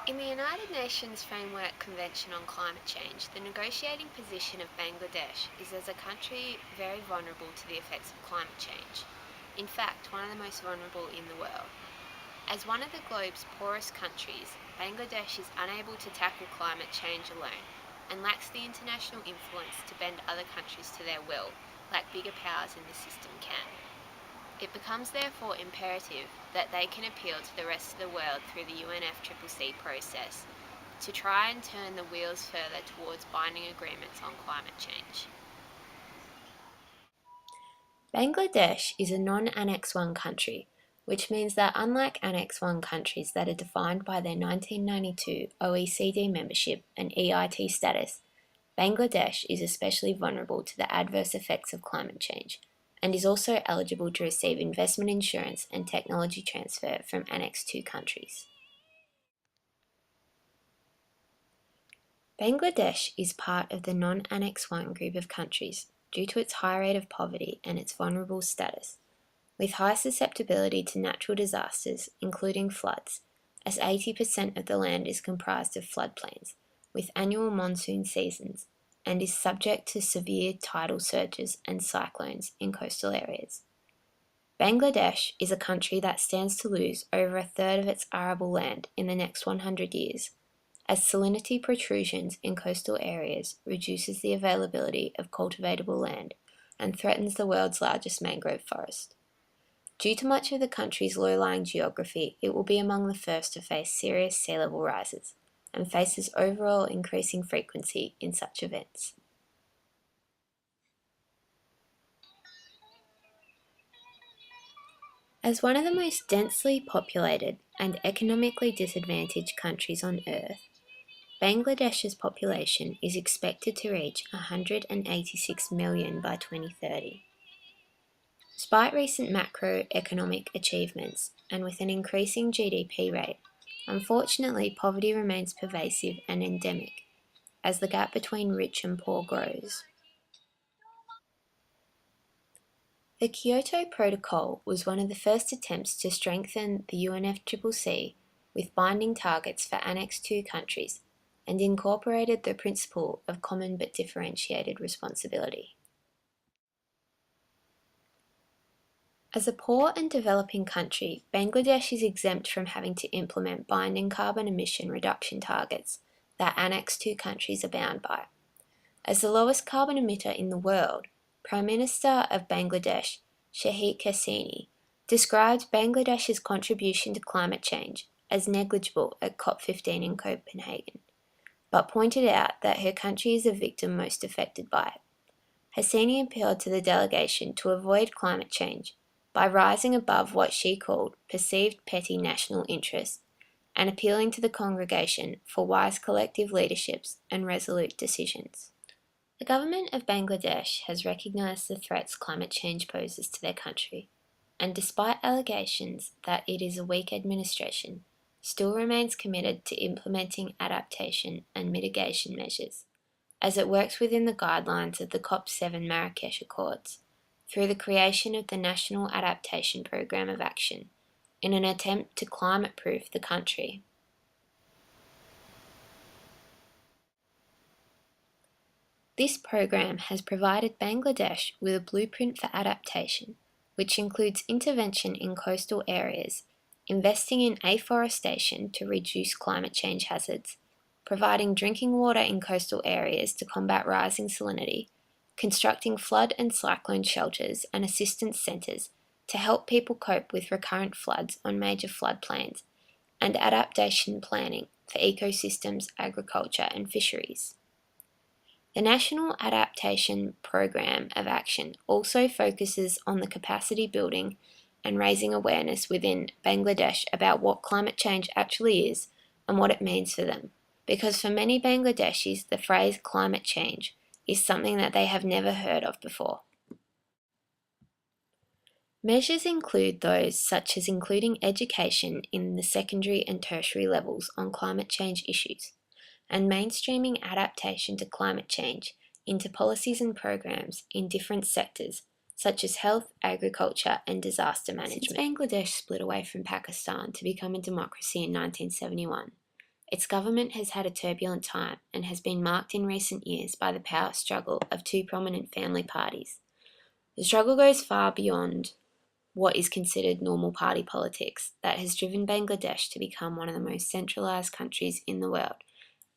In the United Nations Framework Convention on Climate Change, the negotiating position of Bangladesh is as a country very vulnerable to the effects of climate change. In fact, one of the most vulnerable in the world. As one of the globe's poorest countries, Bangladesh is unable to tackle climate change alone and lacks the international influence to bend other countries to their will, like bigger powers in the system can. It becomes therefore imperative that they can appeal to the rest of the world through the UNFCCC process to try and turn the wheels further towards binding agreements on climate change. Bangladesh is a non-Annex I country, which means that unlike Annex I countries that are defined by their 1992 OECD membership and EIT status, Bangladesh is especially vulnerable to the adverse effects of climate change and is also eligible to receive investment insurance and technology transfer from Annex II countries. Bangladesh is part of the non-Annex I group of countries due to its high rate of poverty and its vulnerable status, with high susceptibility to natural disasters, including floods, as 80% of the land is comprised of floodplains, with annual monsoon seasons, and is subject to severe tidal surges and cyclones in coastal areas. Bangladesh is a country that stands to lose over a third of its arable land in the next 100 years, as salinity protrusions in coastal areas reduces the availability of cultivatable land and threatens the world's largest mangrove forest. Due to much of the country's low-lying geography, it will be among the first to face serious sea level rises and faces overall increasing frequency in such events. As one of the most densely populated and economically disadvantaged countries on Earth, Bangladesh's population is expected to reach 186 million by 2030. Despite recent macroeconomic achievements and with an increasing GDP rate, unfortunately poverty remains pervasive and endemic as the gap between rich and poor grows. The Kyoto Protocol was one of the first attempts to strengthen the UNFCCC with binding targets for Annex II countries and incorporated the principle of common but differentiated responsibility. As a poor and developing country, Bangladesh is exempt from having to implement binding carbon emission reduction targets that Annex II countries are bound by. As the lowest carbon emitter in the world, Prime Minister of Bangladesh, Sheikh Hasina, described Bangladesh's contribution to climate change as negligible at COP15 in Copenhagen, but pointed out that her country is the victim most affected by it. Hasina appealed to the delegation to avoid climate change by rising above what she called perceived petty national interests and appealing to the congregation for wise collective leaderships and resolute decisions. The government of Bangladesh has recognised the threats climate change poses to their country, and despite allegations that it is a weak administration, still remains committed to implementing adaptation and mitigation measures, as it works within the guidelines of the COP7 Marrakesh Accords, through the creation of the National Adaptation Programme of Action, in an attempt to climate-proof the country. This program has provided Bangladesh with a blueprint for adaptation, which includes intervention in coastal areas, investing in afforestation to reduce climate change hazards, providing drinking water in coastal areas to combat rising salinity, constructing flood and cyclone shelters and assistance centres to help people cope with recurrent floods on major floodplains, and adaptation planning for ecosystems, agriculture and fisheries. The National Adaptation Programme of Action also focuses on the capacity building and raising awareness within Bangladesh about what climate change actually is and what it means for them, because for many Bangladeshis the phrase climate change is something that they have never heard of before. Measures include those such as including education in the secondary and tertiary levels on climate change issues, and mainstreaming adaptation to climate change into policies and programs in different sectors such as health, agriculture and disaster management. Since Bangladesh split away from Pakistan to become a democracy in 1971, Its government has had a turbulent time and has been marked in recent years by the power struggle of two prominent family parties. The struggle goes far beyond what is considered normal party politics that has driven Bangladesh to become one of the most centralised countries in the world,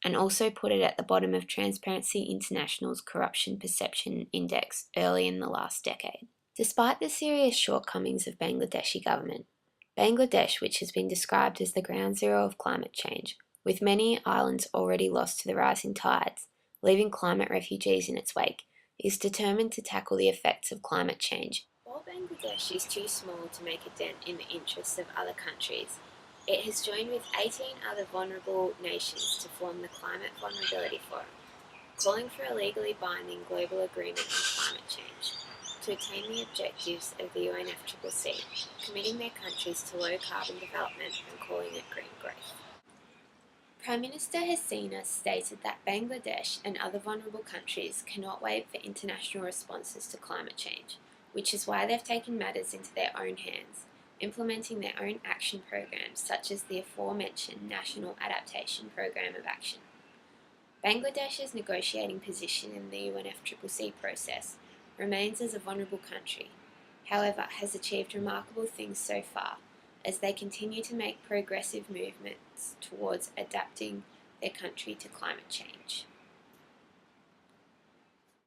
and also put it at the bottom of Transparency International's Corruption Perception Index early in the last decade. Despite the serious shortcomings of Bangladeshi government, Bangladesh, which has been described as the ground zero of climate change, with many islands already lost to the rising tides, leaving climate refugees in its wake, is determined to tackle the effects of climate change. While Bangladesh is too small to make a dent in the interests of other countries, it has joined with 18 other vulnerable nations to form the Climate Vulnerability Forum, calling for a legally binding global agreement on climate change to attain the objectives of the UNFCCC, committing their countries to low carbon development and calling it green growth. Prime Minister Hasina stated that Bangladesh and other vulnerable countries cannot wait for international responses to climate change, which is why they've taken matters into their own hands, implementing their own action programs such as the aforementioned National Adaptation Programme of Action. Bangladesh's negotiating position in the UNFCCC process remains as a vulnerable country, however has achieved remarkable things so far, as they continue to make progressive movements towards adapting their country to climate change.